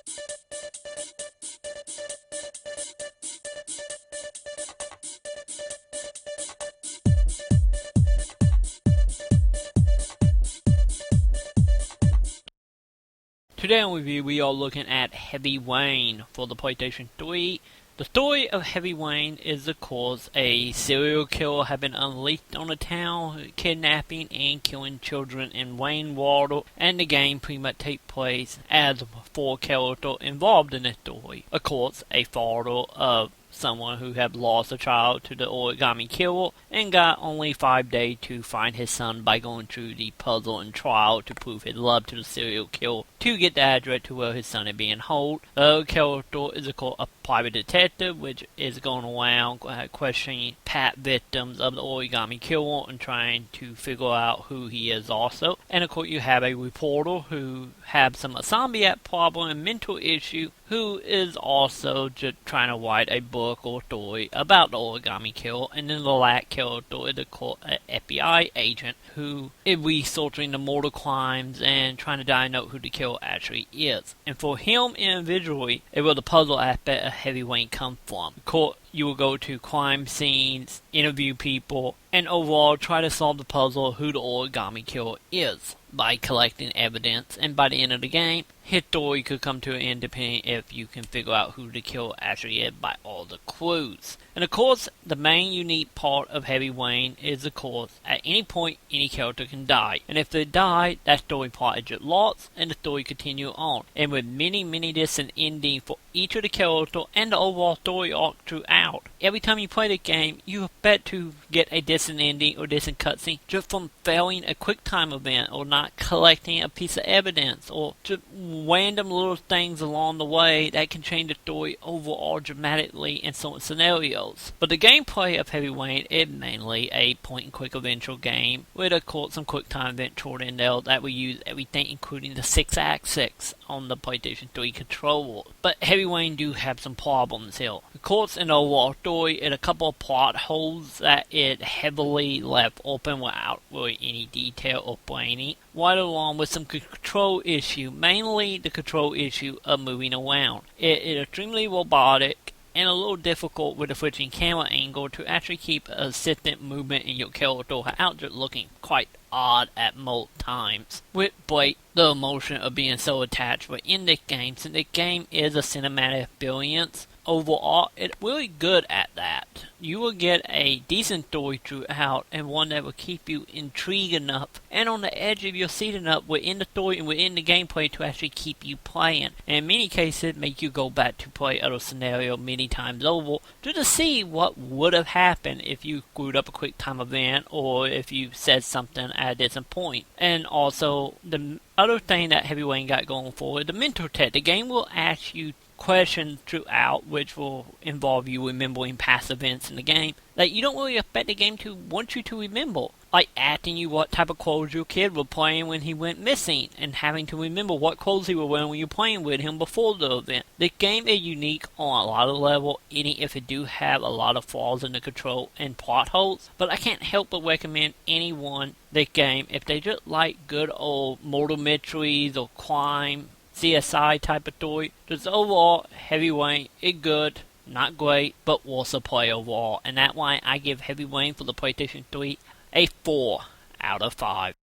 Today on review, we are looking at Heavy Rain for the PlayStation 3. The story of Heavy Rain is, of course, a serial killer has been unleashed on a town, kidnapping and killing children in Rainwater, and the game pretty much takes place as four characters involved in the story. Of course, a father of someone who had lost a child to the origami killer and got only 5 days to find his son by going through the puzzle and trial to prove his love to the serial killer to get the address to where his son is being held. The other character is a private detective, which is going around questioning past victims of the origami killer and trying to figure out who he is also. And of course you have a reporter who has some insomniac problem and mental issue who is also just trying to write a book or story about the origami killer. And then the last character is an FBI agent who is researching the mortal crimes and trying to diagnose who the killer actually is. And for him individually, it will the puzzle aspect of Heavy Rain come from. Of course, you will go to crime scenes, interview people, and overall try to solve the puzzle of who the origami killer is by collecting evidence. And by the end of the game, his story could come to an end depending if you can figure out who the killer actually is by all the clues. And of course, the main unique part of Heavy Rain is, of course, at any point, any character can die. And if they die, that story part is just lost, and the story continue on. And with many different endings for each of the characters and the overall story arc throughout. Every time you play the game, you expect to get a distant ending or distant cutscene just from failing a quick time event or not collecting a piece of evidence or just random little things along the way that can change the story overall dramatically in some scenarios. But the gameplay of Heavy Rain is mainly a point-and-click adventure game with of course some quick time event thrown in there that will use everything including the 6-axis on the PlayStation 3 controller. But Heavy Rain do have some problems here. Of course, in the overall story, and a couple of plot holes that it heavily left open without really any detail or planning, right along with some control issue, mainly the control issue of moving around. It is extremely robotic and a little difficult with the switching camera angle to actually keep consistent movement in your character without just looking quite odd at most times. With break the emotion of being so attached within this game, since the game is a cinematic experience. Overall, it's really good at that. You will get a decent story throughout and one that will keep you intrigued enough and on the edge of your seat enough within the story and within the gameplay to actually keep you playing. And in many cases, make you go back to play other scenario many times over just to see what would have happened if you screwed up a quick time event or if you said something at a distant point. And also, the other thing that Heavy Rain got going for is the mental test. The game will ask you questions throughout which will involve you remembering past events in the game that you don't really expect the game to want you to remember, like asking you what type of clothes your kid was playing when he went missing and having to remember what clothes he was wearing when you were playing with him before the event. The game is unique on a lot of levels, even if it do have a lot of flaws in the control and plot holes, but I can't help but recommend anyone this game if they just like good old murder mysteries or crime CSI type of story. Just overall, Heavy Rain is good, not great, but worth a play overall. And that's why I give Heavy Rain for the PlayStation 3 a 4 out of 5.